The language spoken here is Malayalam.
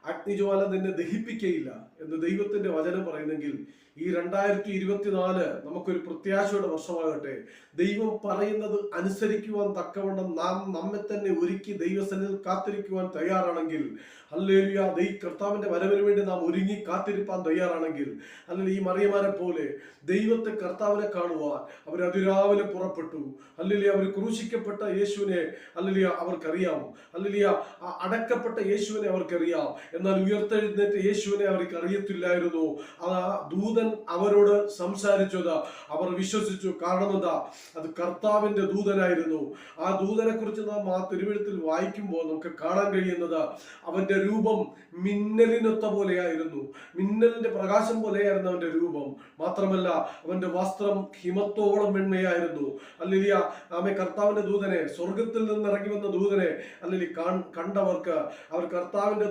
അഗ്നിജ്വാല നിന്നെ ദഹിപ്പിക്കയില്ല എന്ന് ദൈവത്തിന്റെ വചനം പറയുന്നെങ്കിൽ ഈ 2024 നമുക്കൊരു പ്രത്യാശയുടെ വർഷമാകട്ടെ. ദൈവം പറയുന്നത് അനുസരിക്കുവാൻ തക്കവണ്ണം നാം നമ്മെ തന്നെ ഒരുക്കി ദൈവസന്നിധിയിൽ കാത്തിരിക്കുവാൻ തയ്യാറാണെങ്കിൽ, ഹല്ലേലൂയ, കർത്താവിന്റെ വരവിന് വേണ്ടി നാം ഒരുങ്ങി കാത്തിരിപ്പാൻ തയ്യാറാണെങ്കിൽ, അല്ലെങ്കിൽ ഈ മറിയമാരെ പോലെ ദൈവത്തെ കർത്താവിനെ കാണുവാൻ അവർ അതിരാവിലെ പുറപ്പെട്ടു. ഹല്ലേലൂയ, അവർ ക്രൂശിക്കപ്പെട്ട യേശുവിനെ ഹല്ലേലൂയ അവർക്കറിയാം. ഹല്ലേലൂയ, അടക്കപ്പെട്ട യേശുവിനെ അവർക്കറിയാം. എന്നാൽ ഉയർത്തെഴുന്നേറ്റ യേശുവിനെ അവർക്ക് അറിയത്തില്ലായിരുന്നു. ആ ദൂതൻ അവരോട് സംസാരിച്ചത് അവർ വിശ്വസിച്ചു. കാരണം എന്താ? അത് കർത്താവിന്റെ ദൂതനായിരുന്നു. ആ ദൂതനെ കുറിച്ച് നാം ആ തിരുവെഴുത്തിൽ വായിക്കുമ്പോൾ നമുക്ക് കാണാൻ കഴിയുന്നത് അവന്റെ രൂപം മിന്നലിനൊത്ത പോലെയായിരുന്നു. മിന്നലിന്റെ പ്രകാശം പോലെയായിരുന്നു അവന്റെ രൂപം. മാത്രമല്ല അവന്റെ വസ്ത്രം ഹിമത്തോളം വെണ്മയായിരുന്നു. ഹല്ലേലൂയ, ആമേ, കർത്താവിന്റെ ദൂതനെ, സ്വർഗത്തിൽ നിന്ന് ഇറങ്ങി വന്ന ദൂതനെ അല്ലെങ്കിൽ കണ്ടവർക്ക് അവർ കർത്താവിന്റെ